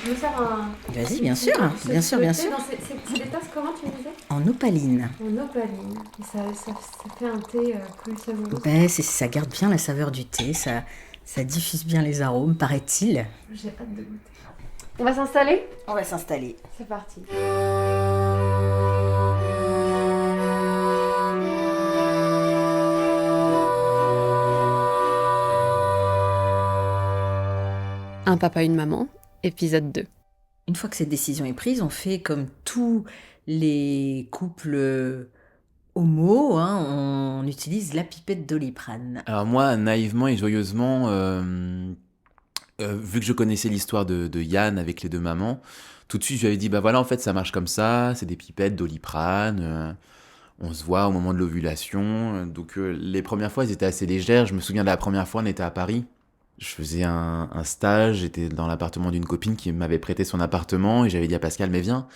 Tu veux faire un... Vas-y, bien sûr, bien sûr, bien sûr. C'est des tasses comment tu me disais? En opaline. En opaline. Et ça fait un thé plus savoureux. Ça garde bien la saveur du thé, ça diffuse bien les arômes, paraît-il. J'ai hâte de goûter. On va s'installer? On va s'installer. C'est parti. Un papa, une maman, épisode 2. Une fois que cette décision est prise, on fait comme tous les couples homo, hein, on utilise la pipette Doliprane. Alors moi, naïvement et joyeusement, vu que je connaissais l'histoire de Yann avec les deux mamans, tout de suite je lui avais dit, bah voilà, en fait ça marche comme ça, c'est des pipettes Doliprane, on se voit au moment de l'ovulation. Donc les premières fois, elles étaient assez légères. Je me souviens de la première fois, on était à Paris. Je faisais un stage, j'étais dans l'appartement d'une copine qui m'avait prêté son appartement et j'avais dit à Pascal, mais viens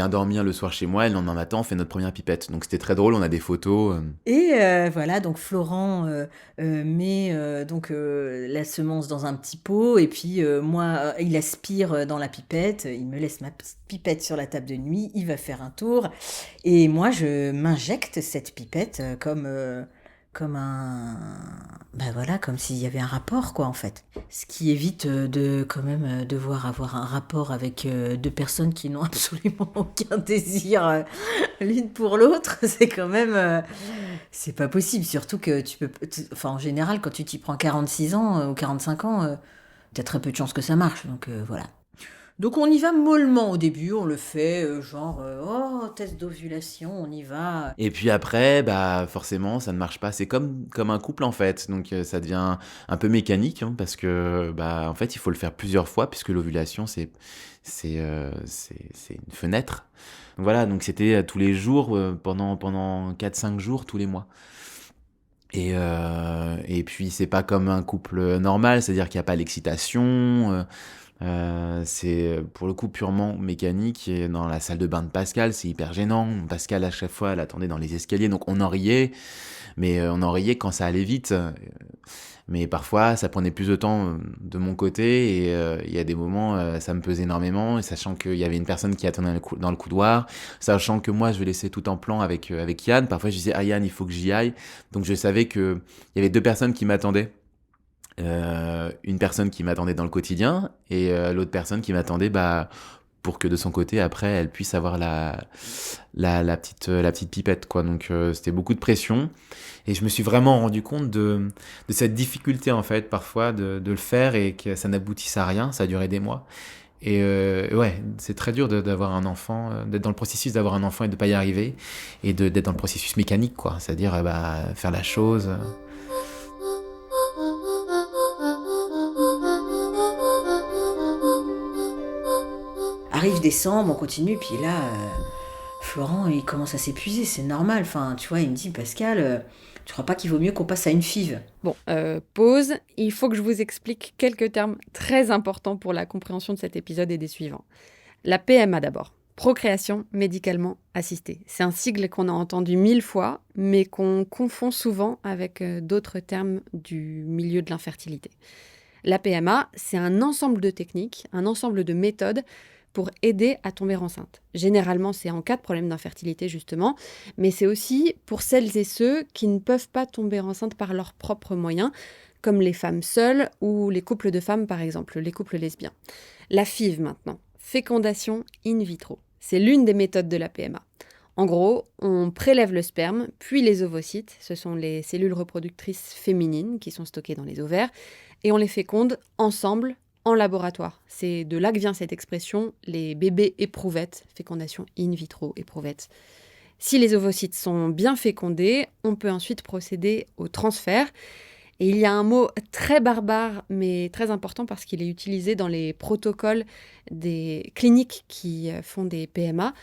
dormir le soir chez moi et le lendemain matin on fait notre première pipette. Donc c'était très drôle, on a des photos. Et voilà, donc Florent met la semence dans un petit pot et puis moi, il aspire dans la pipette, il me laisse ma petite pipette sur la table de nuit, il va faire un tour et moi je m'injecte cette pipette comme un... Ben voilà, comme s'il y avait un rapport, quoi, en fait. Ce qui évite de, quand même, devoir avoir un rapport avec deux personnes qui n'ont absolument aucun désir l'une pour l'autre. C'est quand même... c'est pas possible, surtout que tu peux... Enfin, en général, quand tu t'y prends 46 ans ou 45 ans, t'as très peu de chances que ça marche, donc voilà. Donc on y va mollement au début, on le fait test d'ovulation, on y va. Et puis après, bah forcément, ça ne marche pas. C'est comme un couple en fait. Donc ça devient un peu mécanique hein, parce que bah en fait, il faut le faire plusieurs fois puisque l'ovulation c'est une fenêtre. Donc voilà, donc c'était tous les jours pendant 4-5 jours tous les mois. Et puis c'est pas comme un couple normal, c'est-à-dire qu'il n'y a pas l'excitation. C'est pour le coup purement mécanique et dans la salle de bain de Pascal c'est hyper gênant. Pascal à chaque fois elle attendait dans les escaliers donc on en riait mais on en riait quand ça allait vite mais parfois ça prenait plus de temps de mon côté et il y a des moments ça me pesait énormément et sachant qu'il y avait une personne qui attendait dans le couloir, sachant que moi je laissais tout en plan avec Yann, parfois je disais ah Yann il faut que j'y aille, donc je savais que il y avait deux personnes qui m'attendaient, une personne qui m'attendait dans le quotidien et l'autre personne qui m'attendait pour que de son côté après elle puisse avoir la petite pipette quoi. Donc c'était beaucoup de pression et je me suis vraiment rendu compte de cette difficulté en fait parfois de le faire et que ça n'aboutisse à rien. Ça a duré des mois et ouais c'est très dur d'avoir un enfant, d'être dans le processus d'avoir un enfant et de pas y arriver et d'être dans le processus mécanique quoi, c'est-à-dire faire la chose. Arrive décembre, on continue, puis là, Florent, il commence à s'épuiser, c'est normal. Enfin, tu vois, il me dit, Pascal, tu crois pas qu'il vaut mieux qu'on passe à une FIV? Bon, pause. Il faut que je vous explique quelques termes très importants pour la compréhension de cet épisode et des suivants. La PMA d'abord. Procréation médicalement assistée. C'est un sigle qu'on a entendu 1000 fois, mais qu'on confond souvent avec d'autres termes du milieu de l'infertilité. La PMA, c'est un ensemble de techniques, un ensemble de méthodes pour aider à tomber enceinte. Généralement, c'est en cas de problème d'infertilité, justement, mais c'est aussi pour celles et ceux qui ne peuvent pas tomber enceinte par leurs propres moyens, comme les femmes seules ou les couples de femmes, par exemple, les couples lesbiens. La FIV, maintenant, fécondation in vitro. C'est l'une des méthodes de la PMA. En gros, on prélève le sperme, puis les ovocytes, ce sont les cellules reproductrices féminines qui sont stockées dans les ovaires, et on les féconde ensemble en laboratoire. C'est de là que vient cette expression, les bébés éprouvettes, fécondation in vitro, éprouvette. Si les ovocytes sont bien fécondés, on peut ensuite procéder au transfert. Et il y a un mot très barbare, mais très important parce qu'il est utilisé dans les protocoles des cliniques qui font des PMA.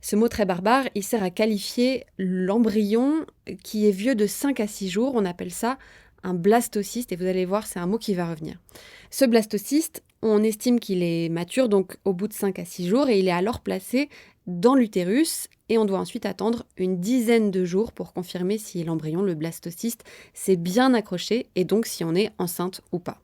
Ce mot très barbare, il sert à qualifier l'embryon qui est vieux de 5 à 6 jours. On appelle ça un blastocyste, et vous allez voir, c'est un mot qui va revenir. Ce blastocyste, on estime qu'il est mature, donc au bout de 5 à 6 jours, et il est alors placé dans l'utérus, et on doit ensuite attendre une dizaine de jours pour confirmer si l'embryon, le blastocyste, s'est bien accroché, et donc si on est enceinte ou pas.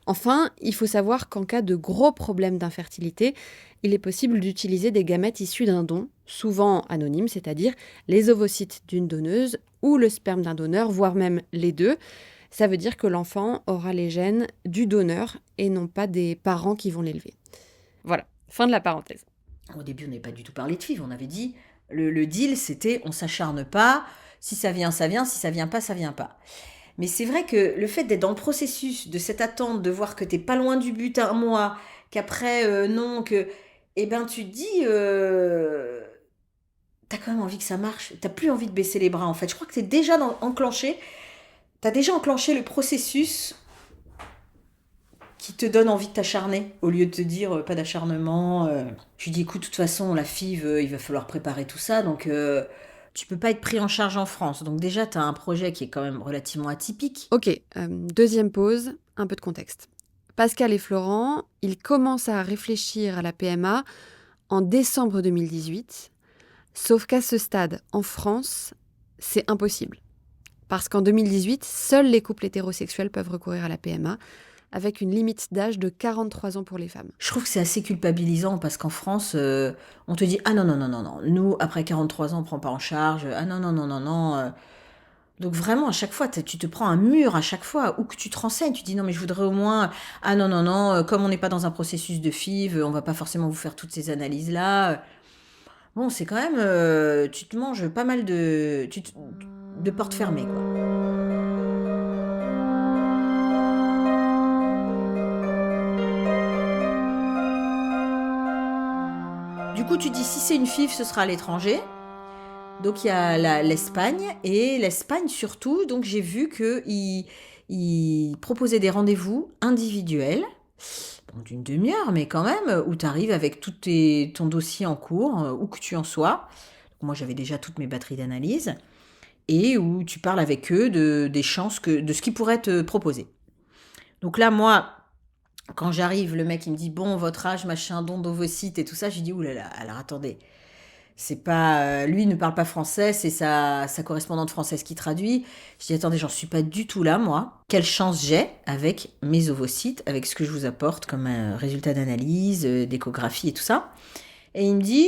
Enfin, il faut savoir qu'en cas de gros problèmes d'infertilité, il est possible d'utiliser des gamètes issus d'un don, souvent anonyme, c'est-à-dire les ovocytes d'une donneuse ou le sperme d'un donneur, voire même les deux. Ça veut dire que l'enfant aura les gènes du donneur et non pas des parents qui vont l'élever. Voilà, fin de la parenthèse. Au début, on n'avait pas du tout parlé de FIV. On avait dit, le deal, c'était on s'acharne pas. Si ça vient, ça vient. Si ça vient pas, ça vient pas. Mais c'est vrai que le fait d'être dans le processus, de cette attente, de voir que t'es pas loin du but un mois, qu'après, non, que... Eh ben, tu te dis... t'as quand même envie que ça marche. T'as plus envie de baisser les bras, en fait. Je crois que t'es déjà enclenché. T'as déjà enclenché le processus qui te donne envie de t'acharner, au lieu de te dire pas d'acharnement. Je lui dis, écoute, de toute façon, la FIV, il va falloir préparer tout ça, donc tu peux pas être pris en charge en France. Donc déjà, tu as un projet qui est quand même relativement atypique. Ok, deuxième pause, un peu de contexte. Pascal et Florent, ils commencent à réfléchir à la PMA en décembre 2018, sauf qu'à ce stade, en France, c'est impossible. Parce qu'en 2018, seuls les couples hétérosexuels peuvent recourir à la PMA, avec une limite d'âge de 43 ans pour les femmes. Je trouve que c'est assez culpabilisant parce qu'en France, on te dit « Ah non, non, non, non, non, nous, après 43 ans, on prend pas en charge. Ah non, non, non, non, non. » Donc vraiment, à chaque fois, tu te prends un mur à chaque fois, ou que tu te renseignes, tu dis « Non, mais je voudrais au moins... Ah non, non, non, comme on n'est pas dans un processus de FIV, on va pas forcément vous faire toutes ces analyses-là. » Bon, c'est quand même... tu te manges pas mal de portes fermées, quoi. Du coup, tu dis, si c'est une FIV, ce sera à l'étranger. Donc, il y a l'Espagne. Et l'Espagne, surtout, donc j'ai vu qu'ils proposaient des rendez-vous individuels, d'une demi-heure, mais quand même, où tu arrives avec tout ton dossier en cours, où que tu en sois. Moi, j'avais déjà toutes mes batteries d'analyse. Et où tu parles avec eux des chances, de ce qu'ils pourraient te proposer. Donc là, moi... Quand j'arrive, le mec, il me dit, bon, votre âge, machin, don d'ovocytes et tout ça. J'ai dit, oulala, alors attendez. C'est pas, lui, il ne parle pas français, c'est sa correspondante française qui traduit. Je dis, attendez, j'en suis pas du tout là, moi. Quelle chance j'ai avec mes ovocytes, avec ce que je vous apporte comme un résultat d'analyse, d'échographie et tout ça. Et il me dit,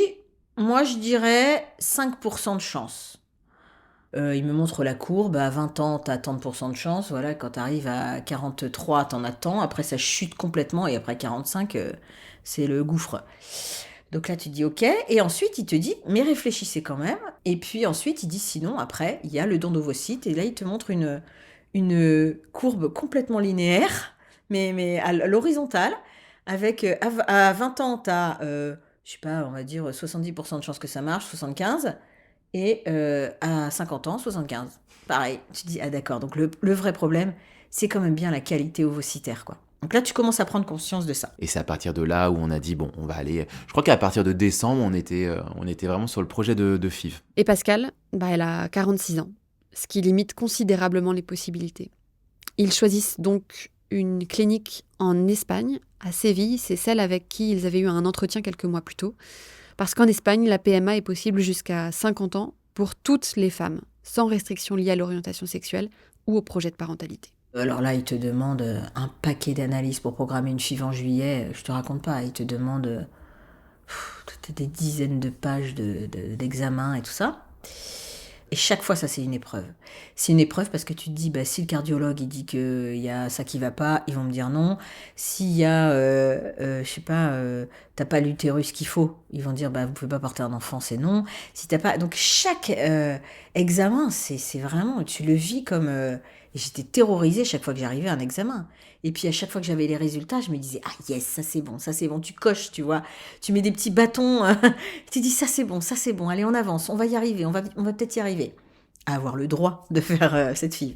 moi, je dirais 5% de chance. Il me montre la courbe, à 20 ans, t'as tant de pourcents de chance, voilà, quand t'arrives à 43, t'en as tant, après ça chute complètement, et après 45, c'est le gouffre. Donc là, tu dis ok, et ensuite, il te dit, mais réfléchissez quand même, et puis ensuite, il dit, sinon, après, il y a le don d'ovocytes, et là, il te montre une courbe complètement linéaire, mais à l'horizontale, avec, à 20 ans, t'as, je sais pas, on va dire 70% de chance que ça marche, 75, et à 50 ans, 75. Pareil, tu dis, ah d'accord, donc le vrai problème, c'est quand même bien la qualité ovocytaire, quoi. Donc là, tu commences à prendre conscience de ça. Et c'est à partir de là où on a dit, bon, on va aller... Je crois qu'à partir de décembre, on était vraiment sur le projet de FIV. Et Pascal, elle a 46 ans, ce qui limite considérablement les possibilités. Ils choisissent donc une clinique en Espagne, à Séville, c'est celle avec qui ils avaient eu un entretien quelques mois plus tôt. Parce qu'en Espagne, la PMA est possible jusqu'à 50 ans pour toutes les femmes, sans restriction liée à l'orientation sexuelle ou au projet de parentalité. Alors là, ils te demandent un paquet d'analyses pour programmer une FIV en juillet. Je te raconte pas, ils te demandent des dizaines de pages d'examens et tout ça. Et chaque fois, ça, c'est une épreuve. C'est une épreuve parce que tu te dis, bah, si le cardiologue, il dit qu'il y a ça qui va pas, ils vont me dire non. S'il y a, je sais pas, t'as pas l'utérus qu'il faut, ils vont dire, bah, vous pouvez pas porter un enfant, c'est non. Si t'as pas... Donc, chaque examen, c'est vraiment, tu le vis comme... Et j'étais terrorisée chaque fois que j'arrivais à un examen. Et puis à chaque fois que j'avais les résultats, je me disais, ah yes, ça c'est bon, tu coches, tu vois. Tu mets des petits bâtons, tu dis, ça c'est bon, allez on avance, on va y arriver, on va peut-être y arriver. À avoir le droit de faire cette FIV.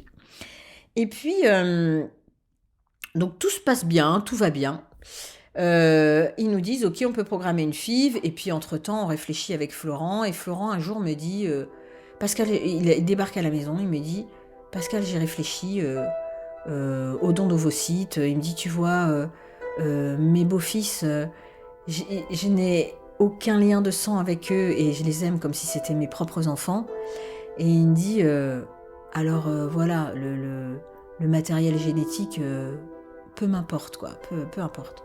Et puis, donc tout se passe bien, tout va bien. Ils nous disent, ok, on peut programmer une FIV. Et puis entre-temps, on réfléchit avec Florent. Et Florent, un jour, me dit, Pascal, il débarque à la maison, il me dit, Pascal, j'ai réfléchi au don d'ovocytes. Il me dit, tu vois, mes beaux-fils, je n'ai aucun lien de sang avec eux et je les aime comme si c'était mes propres enfants. Et il me dit, alors voilà, le matériel génétique, peu m'importe, quoi, peu importe.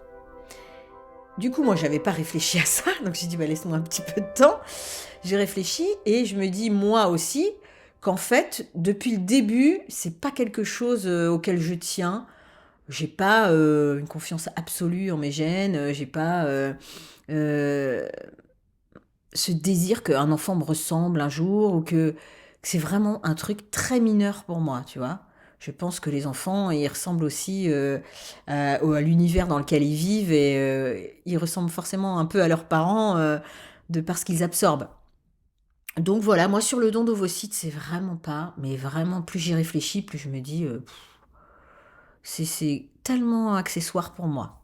Du coup, moi, j'avais pas réfléchi à ça, donc j'ai dit, laisse-moi un petit peu de temps. J'ai réfléchi et je me dis, moi aussi, qu'en fait, depuis le début, c'est pas quelque chose auquel je tiens. J'ai pas une confiance absolue en mes gènes, j'ai pas euh, ce désir qu'un enfant me ressemble un jour ou que c'est vraiment un truc très mineur pour moi, tu vois. Je pense que les enfants, ils ressemblent aussi à l'univers dans lequel ils vivent et ils ressemblent forcément un peu à leurs parents de par ce qu'ils absorbent. Donc voilà, moi sur le don d'ovocytes, c'est vraiment pas, mais vraiment plus j'y réfléchis, plus je me dis, c'est tellement accessoire pour moi.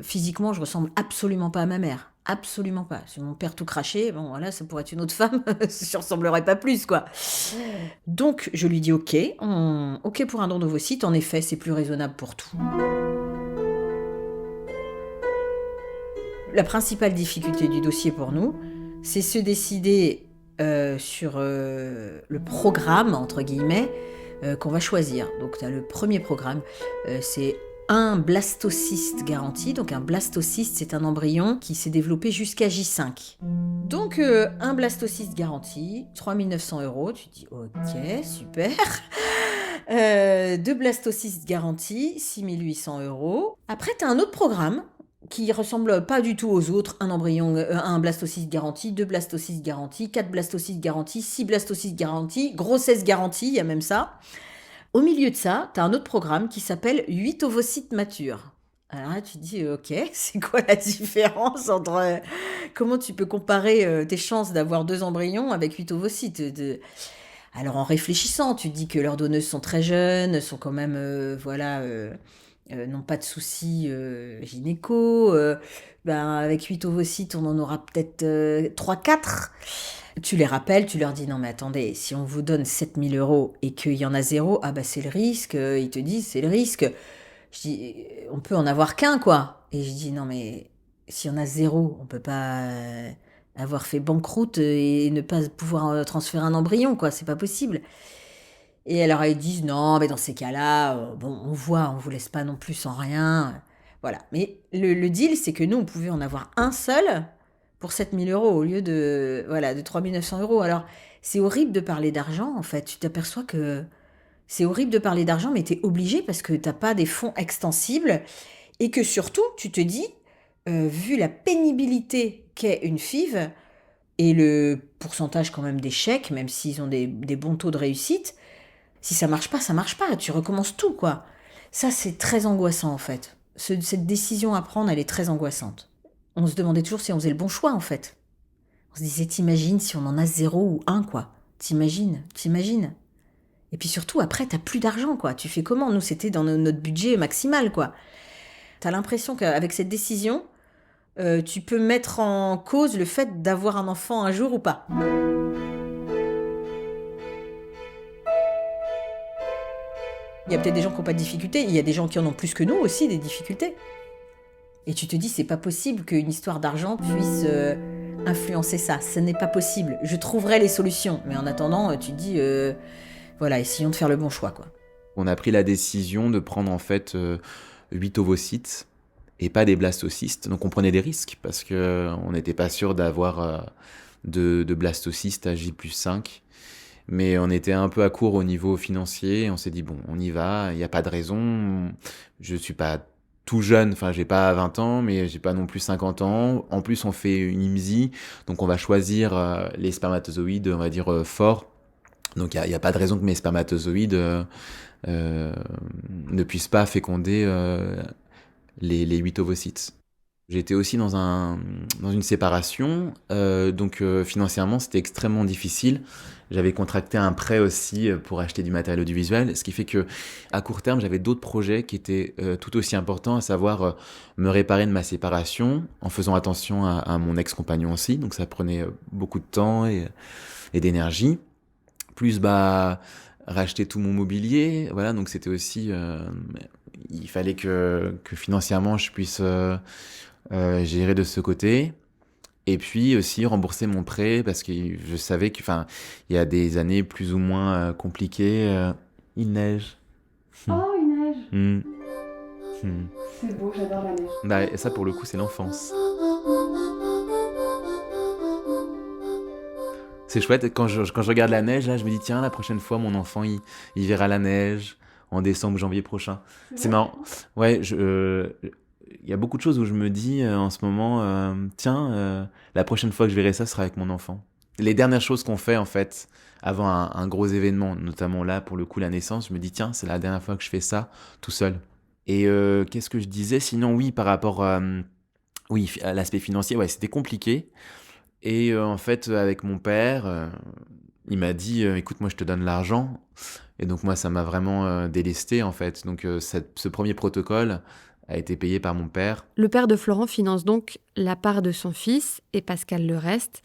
Physiquement, je ressemble absolument pas à ma mère. Absolument pas. Si mon père tout craché, bon voilà, ça pourrait être une autre femme, je ressemblerais pas plus, quoi. Donc, je lui dis ok, ok pour un don d'ovocytes, en effet, c'est plus raisonnable pour tout. La principale difficulté du dossier pour nous, c'est se décider sur le programme, entre guillemets, qu'on va choisir. Donc, tu as le premier programme, c'est un blastocyste garanti. Donc un blastocyste, c'est un embryon qui s'est développé jusqu'à J5. Donc un blastocyste garanti, 3 900 €. Tu te dis ok, super. Deux blastocystes garantis, 6 800 €. Après, tu as un autre programme qui ressemble pas du tout aux autres. Un embryon, un blastocyste garanti, 2 blastocystes garantis, 4 blastocystes garantis, 6 blastocystes garantis, grossesse garantie, il y a même ça. Au milieu de ça, tu as un autre programme qui s'appelle 8 ovocytes matures. Alors là, tu te dis, ok, c'est quoi la différence entre... comment tu peux comparer tes chances d'avoir 2 embryons avec 8 ovocytes Alors en réfléchissant, tu te dis que leurs donneuses sont très jeunes, sont quand même, n'ont pas de soucis gynéco. Avec 8 ovocytes, on en aura peut-être 3-4. Tu les rappelles, tu leur dis non mais attendez, si on vous donne 7 000 € et qu'il y en a 0, ah bah c'est le risque, ils te disent c'est le risque. Je dis on peut en avoir qu'un quoi. Et je dis non mais s'il y en a 0, on peut pas avoir fait banqueroute et ne pas pouvoir transférer un embryon quoi, c'est pas possible. Et alors ils disent non mais dans ces cas-là, bon on voit, on vous laisse pas non plus sans rien. Voilà, mais le deal c'est que nous on pouvait en avoir un seul pour 7 000 € au lieu de 3 900 €. Alors, c'est horrible de parler d'argent, en fait. Tu t'aperçois que c'est horrible de parler d'argent, mais tu es obligé parce que tu n'as pas des fonds extensibles et que surtout, tu te dis, vu la pénibilité qu'est une FIV et le pourcentage quand même d'échecs, même s'ils ont des bons taux de réussite, si ça marche pas, tu recommences tout, quoi. Ça, c'est très angoissant, en fait. Cette décision à prendre, elle est très angoissante. On se demandait toujours si on faisait le bon choix, en fait. On se disait, t'imagines si on en a 0 ou 1, quoi. T'imagines. Et puis surtout, après, t'as plus d'argent, quoi. Tu fais comment? Nous, c'était dans notre budget maximal, quoi. T'as l'impression qu'avec cette décision, tu peux mettre en cause le fait d'avoir un enfant un jour ou pas. Il y a peut-être des gens qui n'ont pas de difficultés, il y a des gens qui en ont plus que nous aussi, des difficultés. Et tu te dis, c'est pas possible qu'une histoire d'argent puisse influencer ça. Ce n'est pas possible. Je trouverai les solutions. Mais en attendant, tu te dis, essayons de faire le bon choix, quoi. On a pris la décision de prendre en fait 8 ovocytes et pas des blastocystes. Donc on prenait des risques parce qu'on n'était pas sûr d'avoir de blastocystes à J+5. Mais on était un peu à court au niveau financier. On s'est dit, bon, on y va, il n'y a pas de raison. Je suis pas tout jeune, enfin j'ai pas 20 ans, mais j'ai pas non plus 50 ans. En plus, on fait une IMSI, donc on va choisir les spermatozoïdes, on va dire, forts. Donc il n'y a pas de raison que mes spermatozoïdes ne puissent pas féconder les 8 ovocytes. J'étais aussi dans une séparation, donc financièrement c'était extrêmement difficile. J'avais contracté un prêt aussi pour acheter du matériel audiovisuel, ce qui fait que à court terme j'avais d'autres projets qui étaient tout aussi importants, à savoir me réparer de ma séparation en faisant attention à mon ex-compagnon aussi, donc ça prenait beaucoup de temps et d'énergie. Plus racheter tout mon mobilier, voilà, donc c'était aussi il fallait que financièrement je puisse gérer de ce côté. Et puis aussi rembourser mon prêt parce que je savais que, il y a des années plus ou moins compliquées. Il neige. Oh, il neige. Hmm. Hmm. C'est beau, j'adore la neige. Bah, et ça, pour le coup, c'est l'enfance. C'est chouette, quand je regarde la neige, là, je me dis, tiens, la prochaine fois, mon enfant, il verra la neige en décembre, janvier prochain. C'est marrant. Ouais, il y a beaucoup de choses où je me dis en ce moment, tiens, la prochaine fois que je verrai ça sera avec mon enfant. Les dernières choses qu'on fait, en fait, avant un gros événement, notamment là, pour le coup, la naissance, je me dis, tiens, c'est la dernière fois que je fais ça tout seul. Et qu'est-ce que je disais? Sinon, oui, par rapport oui, à l'aspect financier, ouais, c'était compliqué. Et en fait, avec mon père, il m'a dit, écoute, moi, je te donne l'argent. Et donc, moi, ça m'a vraiment délesté, en fait. Donc, ce premier protocole a été payé par mon père. Le père de Florent finance donc la part de son fils et Pascal le reste.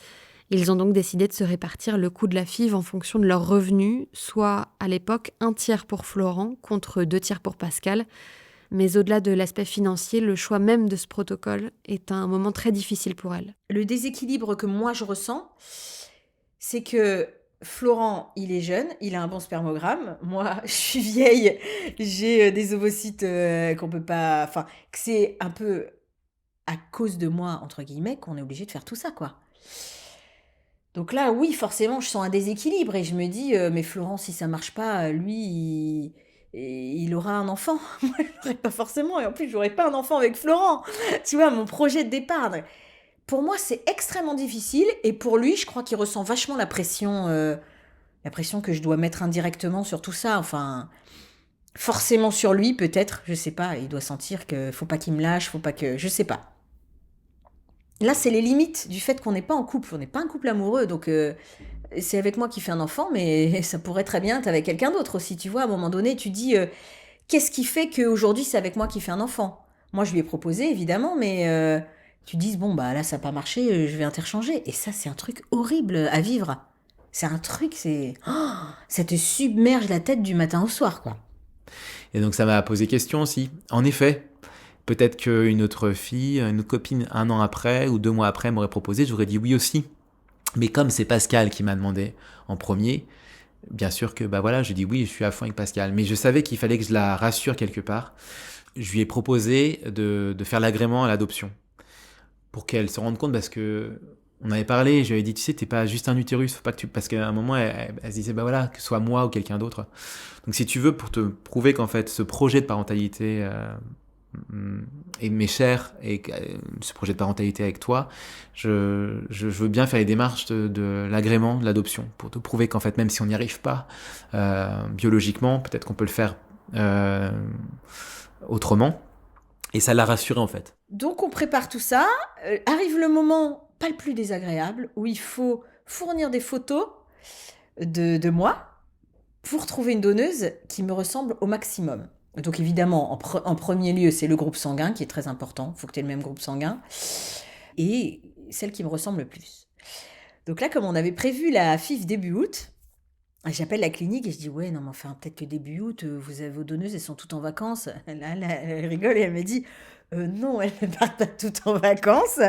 Ils ont donc décidé de se répartir le coût de la FIV en fonction de leurs revenus, soit à l'époque 1/3 pour Florent contre 2/3 pour Pascal. Mais au-delà de l'aspect financier, le choix même de ce protocole est un moment très difficile pour elle. Le déséquilibre que moi je ressens, c'est que Florent, il est jeune, il a un bon spermogramme. Moi, je suis vieille, j'ai des ovocytes qu'on peut pas... Enfin, que c'est un peu à cause de moi, entre guillemets, qu'on est obligé de faire tout ça, quoi. Donc là, oui, forcément, je sens un déséquilibre et je me dis, mais Florent, si ça marche pas, lui, il aura un enfant. Moi, je l'aurai pas forcément et en plus, j'aurai pas un enfant avec Florent. Tu vois, mon projet de départ. Pour moi, c'est extrêmement difficile et pour lui, je crois qu'il ressent vachement la pression que je dois mettre indirectement sur tout ça. Enfin, forcément sur lui, peut-être, je sais pas. Il doit sentir que faut pas qu'il me lâche, faut pas que, je sais pas. Là, c'est les limites du fait qu'on n'est pas en couple, on n'est pas un couple amoureux, donc c'est avec moi qui fait un enfant, mais ça pourrait très bien être avec quelqu'un d'autre aussi, tu vois. À un moment donné, tu dis, qu'est-ce qui fait qu'aujourd'hui c'est avec moi qui fait un enfant? Moi, je lui ai proposé, évidemment, mais tu dis, bon, bah là, ça n'a pas marché, je vais interchanger. Et ça, c'est un truc horrible à vivre. C'est un truc, ça te submerge la tête du matin au soir, quoi. Et donc, ça m'a posé question aussi. En effet, peut-être qu'une autre fille, une autre copine, 1 an après ou 2 mois après m'aurait proposé, j'aurais dit oui aussi. Mais comme c'est Pascal qui m'a demandé en premier, bien sûr que bah voilà, je dis oui, je suis à fond avec Pascal. Mais je savais qu'il fallait que je la rassure quelque part. Je lui ai proposé de faire l'agrément à l'adoption pour qu'elle se rende compte parce que on avait parlé, je lui avais dit, tu sais, t'es pas juste un utérus, faut pas que tu... Parce qu'à un moment, elle se disait, bah voilà, que ce soit moi ou quelqu'un d'autre. Donc si tu veux, pour te prouver qu'en fait, ce projet de parentalité m'est cher et ce projet de parentalité avec toi, je veux bien faire les démarches de l'agrément, de l'adoption, pour te prouver qu'en fait, même si on n'y arrive pas biologiquement, peut-être qu'on peut le faire autrement. Et ça l'a rassurée en fait. Donc on prépare tout ça. Arrive le moment, pas le plus désagréable, où il faut fournir des photos de moi pour trouver une donneuse qui me ressemble au maximum. Donc évidemment, en premier lieu, c'est le groupe sanguin qui est très important. Il faut que tu aies le même groupe sanguin. Et celle qui me ressemble le plus. Donc là, comme on avait prévu la FIV début août, j'appelle la clinique et je dis, ouais, non, mais enfin, peut-être que début août, vous avez vos donneuses, elles sont toutes en vacances. Là, elle rigole et elle me dit, non, elles ne partent pas toutes en vacances.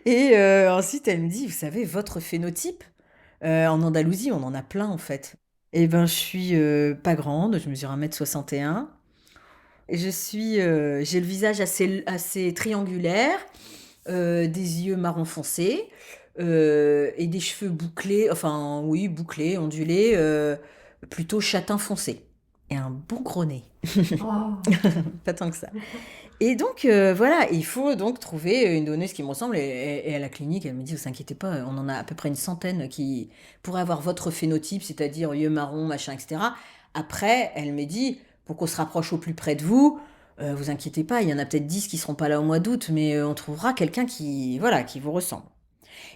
Et ensuite, elle me dit, vous savez, votre phénotype, en Andalousie, on en a plein, en fait. Eh ben, je suis pas grande, je mesure 1m61. J'ai le visage assez triangulaire, des yeux marron foncé. Et des cheveux bouclés, enfin oui, bouclés, ondulés, plutôt châtain foncé. Et un bon gros nez. Oh. Pas tant que ça. Et donc, voilà, il faut donc trouver une donneuse qui me ressemble. Et à la clinique, elle me dit, vous inquiétez pas, on en a à peu près une centaine qui pourraient avoir votre phénotype, c'est-à-dire yeux marrons, machin, etc. Après, elle me dit, pour qu'on se rapproche au plus près de vous, vous inquiétez pas, il y en a peut-être 10 qui seront pas là au mois d'août, mais on trouvera quelqu'un qui vous ressemble.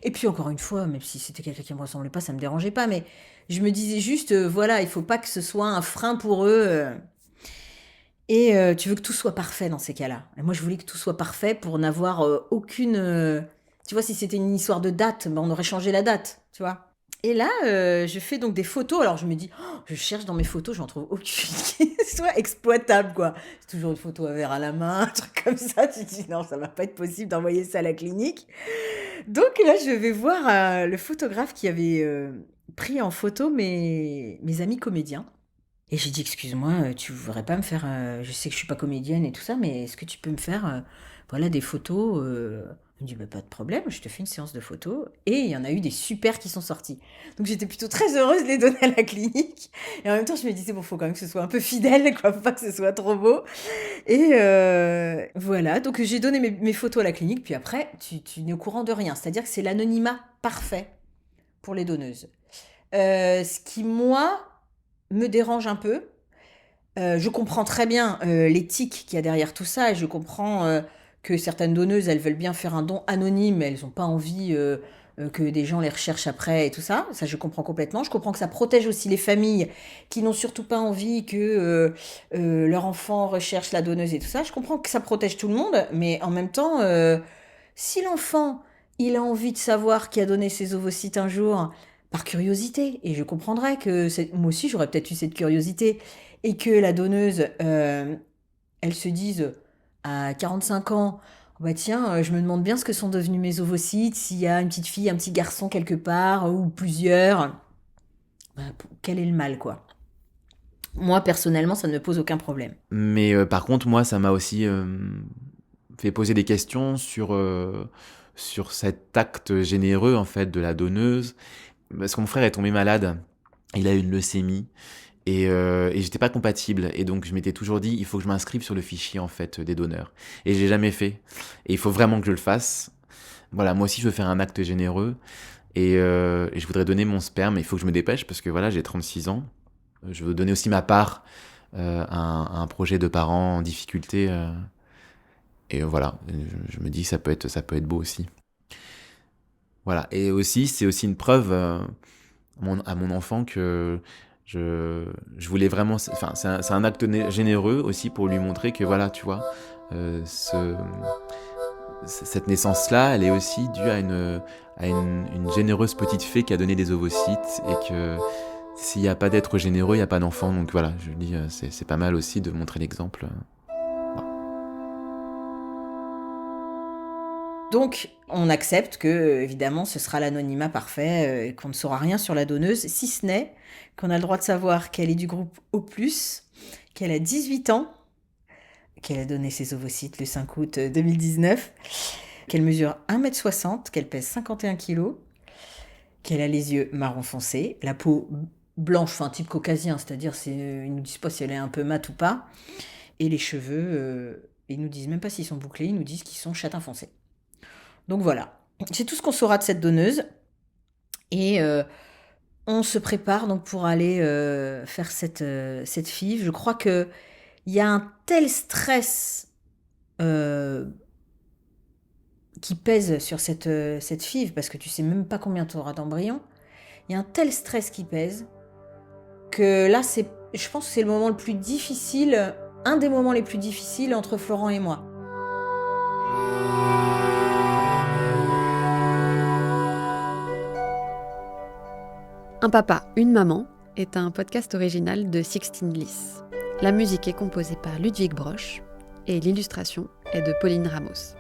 Et puis encore une fois, même si c'était quelqu'un qui me ressemblait pas, ça me dérangeait pas, mais je me disais juste, voilà, il faut pas que ce soit un frein pour eux. Et tu veux que tout soit parfait dans ces cas-là. Et moi, je voulais que tout soit parfait pour n'avoir aucune... tu vois, si c'était une histoire de date, ben, on aurait changé la date, tu vois. Et là, je fais donc des photos. Alors, je me dis, je cherche dans mes photos, j'en trouve aucune qui soit exploitable, quoi. C'est toujours une photo à verre à la main, un truc comme ça. Tu te dis, non, ça va pas être possible d'envoyer ça à la clinique. Donc là, je vais voir le photographe qui avait pris en photo mes amis comédiens. Et j'ai dit, excuse-moi, tu voudrais pas me faire, je sais que je suis pas comédienne et tout ça, mais est-ce que tu peux me faire, voilà, des photos Il me dit, bah, pas de problème, je te fais une séance de photos. Et il y en a eu des super qui sont sortis. Donc j'étais plutôt très heureuse de les donner à la clinique. Et en même temps, je me disais, bon, faut quand même que ce soit un peu fidèle, quoi, faut pas que ce soit trop beau. Et voilà, donc j'ai donné mes photos à la clinique, puis après, tu n'es au courant de rien. C'est-à-dire que c'est l'anonymat parfait pour les donneuses. Ce qui, moi, me dérange un peu. Je comprends très bien l'éthique qu'il y a derrière tout ça et je comprends que certaines donneuses, elles veulent bien faire un don anonyme, mais elles n'ont pas envie que des gens les recherchent après et tout ça. Ça, je comprends complètement. Je comprends que ça protège aussi les familles qui n'ont surtout pas envie que leur enfant recherche la donneuse et tout ça. Je comprends que ça protège tout le monde, mais en même temps, si l'enfant, il a envie de savoir qui a donné ses ovocytes un jour, par curiosité, et je comprendrais que moi aussi j'aurais peut-être eu cette curiosité, et que la donneuse, elle se dise à 45 ans, oh bah tiens, je me demande bien ce que sont devenus mes ovocytes, s'il y a une petite fille, un petit garçon quelque part, ou plusieurs. Bah, quel est le mal, quoi. Moi, personnellement, ça ne me pose aucun problème. Mais par contre, moi, ça m'a aussi fait poser des questions sur cet acte généreux, en fait, de la donneuse. Parce que mon frère est tombé malade, il a eu une leucémie, et j'étais pas compatible. Et donc, je m'étais toujours dit, il faut que je m'inscrive sur le fichier, en fait, des donneurs. Et je l'ai jamais fait. Et il faut vraiment que je le fasse. Voilà, moi aussi, je veux faire un acte généreux. Et je voudrais donner mon sperme. Il faut que je me dépêche, parce que voilà, j'ai 36 ans. Je veux donner aussi ma part à un projet de parents en difficulté. Et voilà, je me dis, ça peut être beau aussi. Voilà, et aussi, c'est aussi une preuve à mon enfant que je voulais vraiment... Enfin, c'est un acte généreux aussi pour lui montrer que, voilà, tu vois, cette naissance-là, elle est aussi due à une généreuse petite fée qui a donné des ovocytes, et que s'il n'y a pas d'être généreux, il n'y a pas d'enfant. Donc voilà, je dis, c'est pas mal aussi de montrer l'exemple. Donc, on accepte que, évidemment, ce sera l'anonymat parfait, et qu'on ne saura rien sur la donneuse, si ce n'est qu'on a le droit de savoir qu'elle est du groupe O+, qu'elle a 18 ans, qu'elle a donné ses ovocytes le 5 août 2019, qu'elle mesure 1m60, qu'elle pèse 51 kg, qu'elle a les yeux marron foncé, la peau blanche, enfin type caucasien, c'est-à-dire ils nous disent pas si elle est un peu mate ou pas, et les cheveux, ils nous disent même pas s'ils sont bouclés, ils nous disent qu'ils sont châtain foncé. Donc voilà, c'est tout ce qu'on saura de cette donneuse. Et on se prépare donc pour aller faire cette FIV. Je crois qu'il y a un tel stress qui pèse sur cette FIV, parce que tu sais même pas combien tu auras d'embryons. Il y a un tel stress qui pèse que là, je pense que c'est le moment le plus difficile, un des moments les plus difficiles entre Florent et moi. Un papa, une maman est un podcast original de Sixtine Bliss. La musique est composée par Ludwig Broch et l'illustration est de Pauline Ramos.